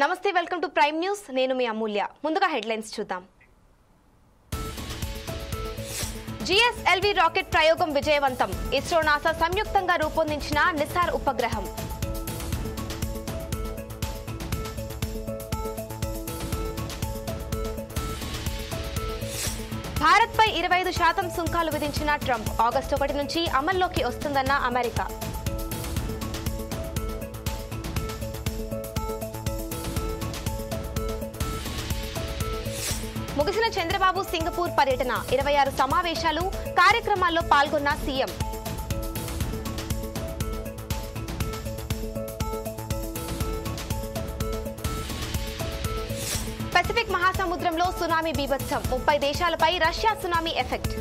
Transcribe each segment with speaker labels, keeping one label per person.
Speaker 1: నమస్తే, welcome to prime news. నేను మీ అమూల్య. ముందుగా హెడ్లైన్స్ చూద్దాం. జిఎస్ఎల్వి రాకెట్ ప్రయోగం విజయవంతం. ఇస్రో నాసా సంయుక్తంగా రూపొందించిన నిసార్ ఉపగ్రహం. భారత్పై 25% సుంకాలు విధించిన ట్రంప్. ఆగస్టు 1 నుంచి అమల్లోకి వస్తుందన్న అమెరికా. ముగిసిన చంద్రబాబు సింగపూర్ పర్యటన. 26 సమావేశాలు, కార్యక్రమాల్లో పాల్గొన్న సీఎం. పసిఫిక్ మహాసముద్రంలో సునామీ బీభత్సం. 30 దేశాలపై Russia tsunami effect.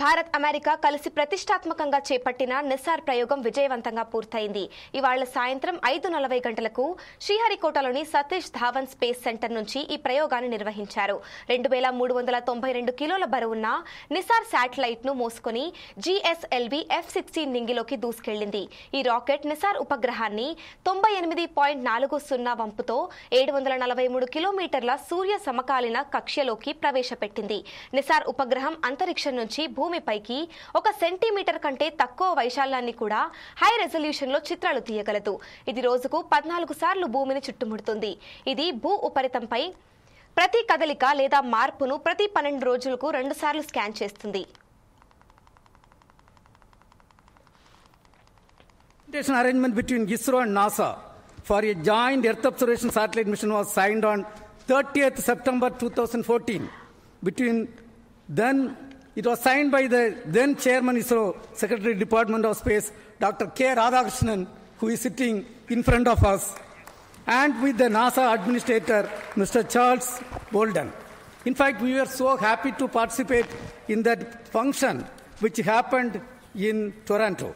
Speaker 1: Bharat, America కలిసి ప్రతిష్టాత్మకంగా చేపట్టిన నిసార్ ప్రయోగం విజయవంతంగా పూర్తయింది. ఇవాళ సాయంత్రం 5:40 గంటలకు శ్రీహరికోటలోని సతీష్ ధావన్ స్పేస్ సెంటర్ నుంచి ఈ ప్రయోగాన్ని నిర్వహించారు. 2392 కిలోల బరువున్న నిసార్ శాటిలైట్ ను మోసుకుని జిఎస్ఎల్వి F-16 నింగిలోకి దూసుకెళ్లింది. ఈ రాకెట్ నిసార్ ఉపగ్రహాన్ని 98.40 వంపుతో 743 కిలోమీటర్ల సూర్య సమకాలీన కక్ష్యలోకి ప్రవేశపెట్టింది. నిసార్ ఉపగ్రహం అంతరిక్షం నుంచి భూమిపైకి 1 సెంటీమీటర్ కంటే తక్కువ వైశాల్యాన్ని కూడా హై రెజల్యూషన్ లో చిత్రాలు తీయగలదు. ఇది రోజుకు 14 సార్లు భూమిని చుట్టుముడుతుంది. ఇది భూ ఉపరితంపై ప్రతి కదలిక లేదా మార్పును ప్రతి 12 రోజులకు 2 సార్లు స్కాన్ చేస్తుంది.
Speaker 2: Arrangement between ISRO and NASA for a joint Earth observation satellite mission was signed on 30th September 2014. It was signed by the then Chairman ISRO, Secretary Department of Space, Dr. K. Radhakrishnan, who is sitting in front of us, and with the NASA Administrator, Mr. Charles Bolden. In fact, we were so happy to participate in that function which happened in Toronto.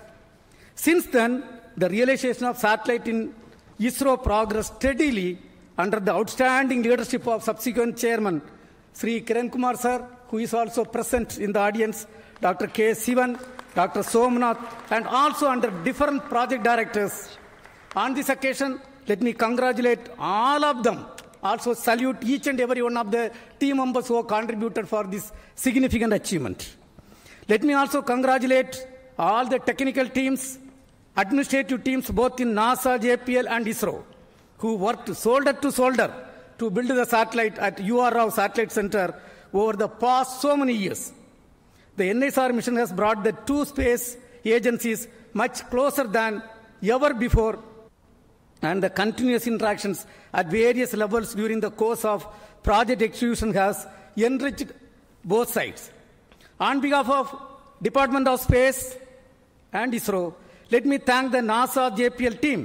Speaker 2: Since then, the realization of satellite in ISRO progressed steadily under the outstanding leadership of subsequent Chairman, Sri Kiran Kumar Sir, who is also present in the audience, Dr. K. Sivan, Dr. Somnath, and also under different project directors. On this occasion, let me congratulate all of them. Also salute each and every one of the team members who have contributed for this significant achievement. Let me also congratulate all the technical teams, administrative teams, both in NASA, JPL, and ISRO, who worked shoulder to shoulder to build the satellite at UR Rao Satellite Center over the past so many years. The NSR mission has brought the two space agencies much closer than ever before, and the continuous interactions at various levels during the course of project execution has enriched both sides. On behalf of Department of Space and ISRO, let me thank the NASA JPL team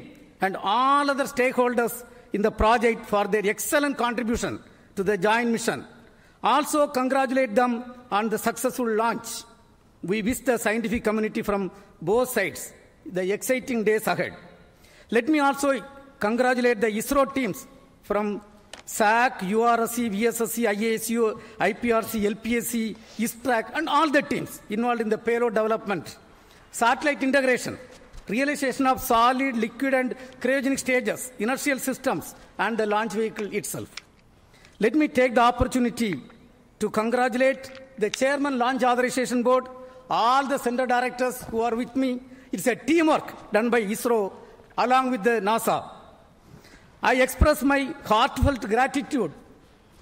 Speaker 2: and all other stakeholders in the project for their excellent contribution to the joint mission. Also congratulate them on the successful launch. We wish the scientific community from both sides the exciting days ahead. Let me also congratulate the ISRO teams from SAC, URSC, VSSC, IASU, IPRC, LPSC, ISTRAC, and all the teams involved in the payload development, satellite integration, realization of solid, liquid, and cryogenic stages, inertial systems, and the launch vehicle itself. Let me take the opportunity to congratulate the Chairman Launch Authorization Board, all the center directors who are with me. It's a teamwork done by ISRO along with the NASA. I express my heartfelt gratitude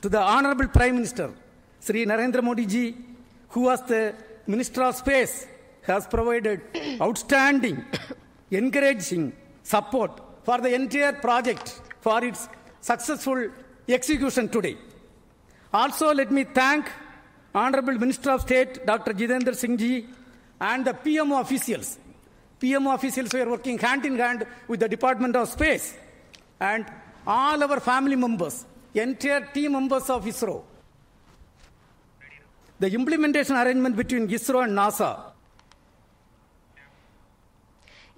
Speaker 2: to the Honorable Prime Minister, Sri Narendra Modi ji, who was the Minister of Space, has provided outstanding, encouraging support for the entire project for its successful execution today. Also, let me thank Honorable Minister of State, Dr. Jitendra Singh ji, and the PMO officials. PMO officials were working hand in hand with the Department of Space, and all our family members, entire team members of ISRO. The implementation arrangement between ISRO and NASA.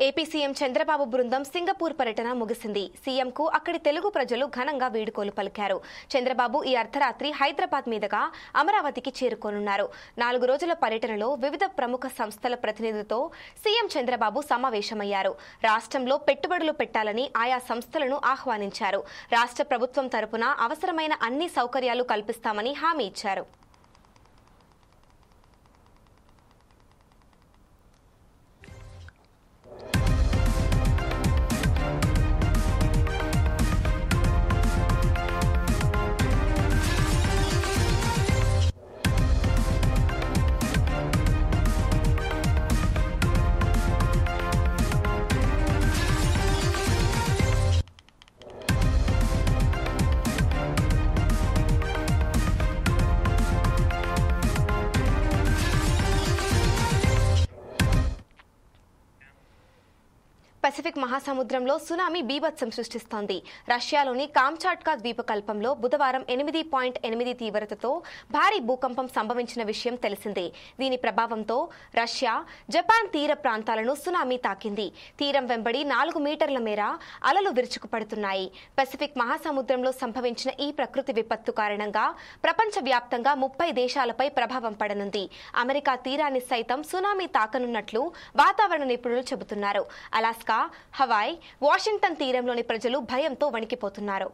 Speaker 1: AP CM Chandrababu బృందం Singapore పర్యటన ముగిసింది. సీఎంకు అక్కడి తెలుగు ప్రజలు ఘనంగా వీడ్కోలు పలికారు. చంద్రబాబు ఈ అర్ధరాత్రి హైదరాబాద్ మీదుగా అమరావతికి చేరుకోనున్నారు. 4 రోజుల పర్యటనలో వివిధ ప్రముఖ సంస్థల ప్రతినిధులతో సీఎం చంద్రబాబు సమావేశమయ్యారు. రాష్ట్రంలో పెట్టుబడులు పెట్టాలని ఆయా సంస్థలను ఆహ్వానించారు. రాష్ట్ర ప్రభుత్వం తరపున అవసరమైన అన్ని సౌకర్యాలు కల్పిస్తామని హామీ ఇచ్చారు. పసిఫిక్ మహాసముద్రంలో సునామీ బీభత్సం సృష్టిస్తోంది. రష్యాలోని కామ్చాట్కా ద్వీపకల్పంలో బుధవారం 8.8 తీవ్రతతో భారీ భూకంపం సంభవించిన విషయం తెలిసిందే. దీని ప్రభావంతో రష్యా, జపాన్ తీర ప్రాంతాలను సునామీ తాకింది. తీరం వెంబడి 4 మీటర్ల మేర అలలు విరుచుకుపడుతున్నాయి. పసిఫిక్ మహాసముద్రంలో సంభవించిన ఈ ప్రకృతి విపత్తు కారణంగా ప్రపంచవ్యాప్తంగా 30 దేశాలపై ప్రభావం పడనుంది. అమెరికా తీరాన్ని సైతం సునామీ తాకనున్నట్లు వాతావరణ నిపుణులు చెబుతున్నారు. అలాస్కా, హవాయ్, వాషింగ్టన్ తీరంలోని ప్రజలు భయంతో వణికిపోతున్నారు.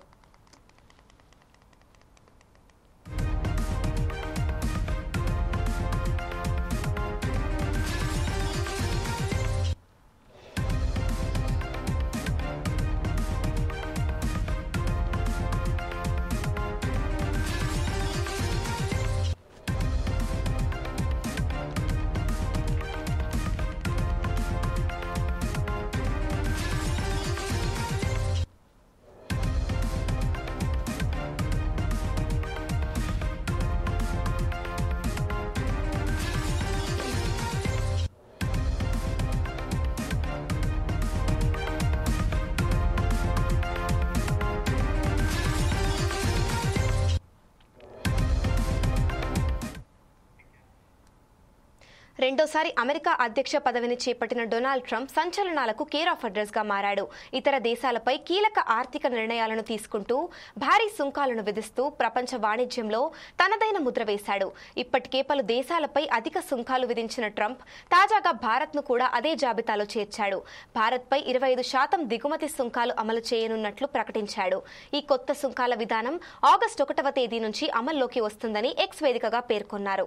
Speaker 1: రెండోసారి అమెరికా అధ్యక్ష పదవిని చేపట్టిన డొనాల్డ్ ట్రంప్ సంచలనాలకు కేర్ ఆఫ్ అడ్రస్ గా మారాడు. ఇతర దేశాలపై కీలక ఆర్థిక నిర్ణయాలను తీసుకుంటూ భారీ సుంకాలను విధిస్తూ ప్రపంచ వాణిజ్యంలో తనదైన ముద్ర వేశాడు. ఇప్పటికే పలు దేశాలపై అధిక సుంకాలు విధించిన ట్రంప్ తాజాగా భారత్ను కూడా అదే జాబితాలో చేర్చాడు. భారత్పై 25% దిగుమతి సుంకాలు అమలు చేయనున్నట్లు ప్రకటించాడు. ఈ కొత్త సుంకాల విధానం ఆగస్టు 1వ తేదీ నుంచి అమల్లోకి వస్తుందని ఎక్స్ వేదికగా పేర్కొన్నారు.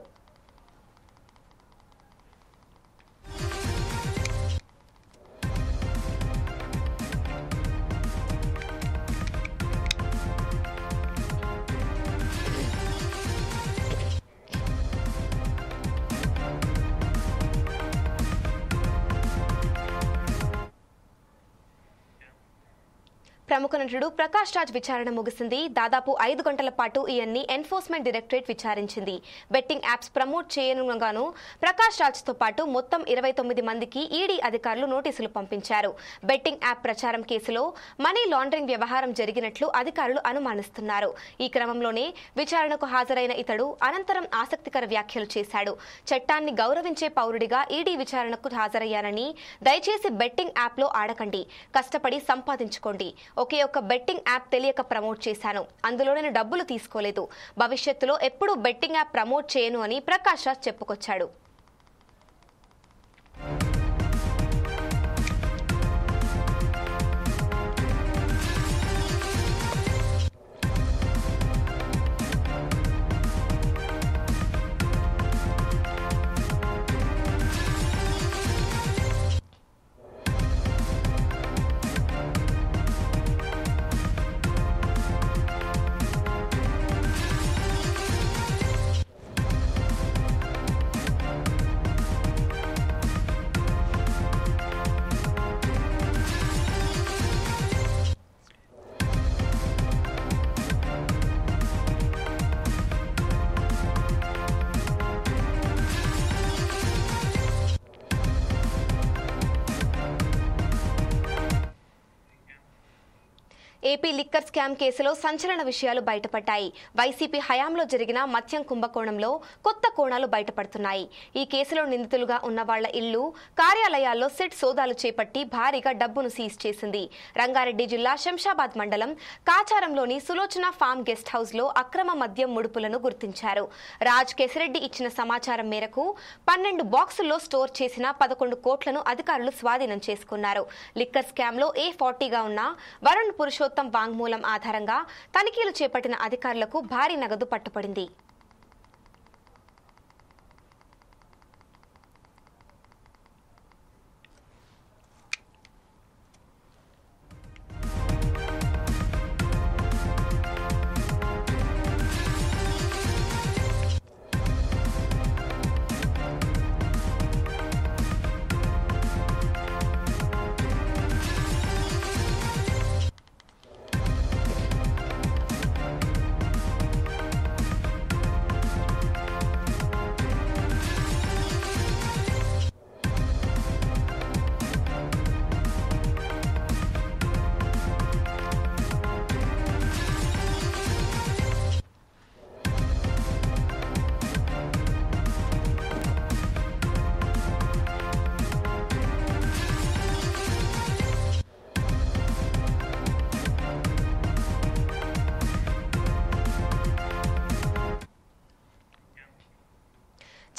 Speaker 1: ప్రముఖ నటుడు ప్రకాష్ రాజ్ విచారణ ముగిసింది. దాదాపు 5 గంటల పాటు ఈయన్ని ఎన్ఫోర్స్మెంట్ డైరెక్టరేట్ విచారించింది. బెట్టింగ్ యాప్స్ ప్రమోట్ చేయనుగాను ప్రకాష్ రాజ్ తో పాటు మొత్తం 29 మందికి ఈడీ అధికారులు నోటీసులు పంపించారు. బెట్టింగ్ యాప్ ప్రచారం కేసులో మనీ లాండరింగ్ వ్యవహారం జరిగినట్లు అధికారులు అనుమానిస్తున్నారు. ఈ క్రమంలోనే విచారణకు హాజరైన ఇతడు అనంతరం ఆసక్తికర వ్యాఖ్యలు చేశాడు. చట్టాన్ని గౌరవించే పౌరుడిగా ఈడీ విచారణకు హాజరయ్యానని, దయచేసి బెట్టింగ్ యాప్ లో ఆడకండి, కష్టపడి సంపాదించుకోండి. ఒకే ఒక్క బెట్టింగ్ యాప్ తెలియక ప్రమోట్ చేశాను, అందులో నేను డబ్బులు తీసుకోలేదు, భవిష్యత్తులో ఎప్పుడూ బెట్టింగ్ యాప్ ప్రమోట్ చేయను అని ప్రకాష్ రాజ్ చెప్పుకొచ్చాడు. ఏపీ లిక్కర్ స్కామ్ కేసులో సంచలన విషయాలు బయటపడ్డాయి. వైసీపీ హయాంలో జరిగిన మద్యం కుంభకోణంలో కొత్త కోణాలు బయటపడుతున్నాయి. ఈ కేసులో నిందితులుగా ఉన్న వాళ్ల ఇళ్లు, కార్యాలయాల్లో సిట్ సోదాలు చేపట్టి భారీగా డబ్బును సీజ్ చేసింది. రంగారెడ్డి జిల్లా శంషాబాద్ మండలం కాచారంలోని సులోచన ఫామ్ గెస్ట్ హౌస్ లో అక్రమ మద్యం ముడుపులను గుర్తించారు. రాజ్ కేసిరెడ్డి ఇచ్చిన సమాచారం మేరకు 12 బాక్సుల్లో స్టోర్ చేసిన 11 కోట్లను అధికారులు స్వాధీనం చేసుకున్నారు. లిక్కర్ స్కామ్ లో A40గా ఉన్న వరుణ్ పురుషోత్తం వాంగ్మూలం ఆధారంగా తనిఖీలు చేపట్టిన అధికారులకు భారీ నగదు పట్టుబడింది.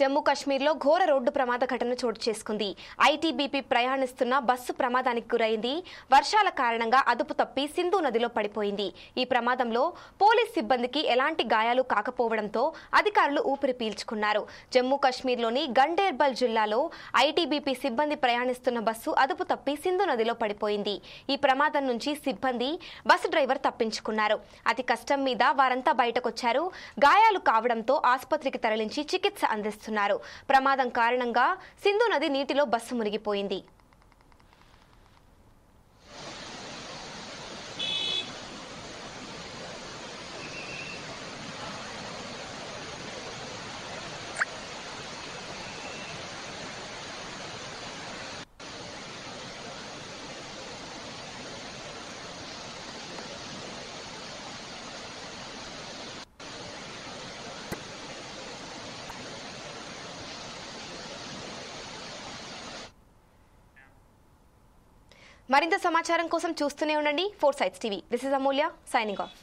Speaker 1: జమ్మూ కశ్మీర్లో ఘోర రోడ్డు ప్రమాద ఘటన చోటు చేసుకుంది. ఐటీబీపీ ప్రయాణిస్తున్న బస్సు ప్రమాదానికి గురైంది. వర్షాల కారణంగా అదుపు తప్పి సింధు నదిలో పడిపోయింది. ఈ ప్రమాదంలో పోలీస్ సిబ్బందికి ఎలాంటి గాయాలు కాకపోవడంతో అధికారులు ఊపిరి పీల్చుకున్నారు. జమ్మూ కశ్మీర్లోని గండేర్బల్ జిల్లాలో ఐటీబీపీ సిబ్బంది ప్రయాణిస్తున్న బస్సు అదుపు తప్పి సింధు నదిలో పడిపోయింది. ఈ ప్రమాదం నుంచి సిబ్బంది, బస్సు డ్రైవర్ తప్పించుకున్నారు. అతి కష్టం మీద వారంతా బయటకొచ్చారు. గాయాలు కావడంతో ఆసుపత్రికి తరలించి చికిత్స అందిస్తున్నారు. ప్రమాదం కారణంగా సింధు నది నీటిలో బస్సు మునిగిపోయింది. మరింత సమాచారం కోసం చూస్తూనే ఉండండి 4 Sides TV. This is Amulya signing off.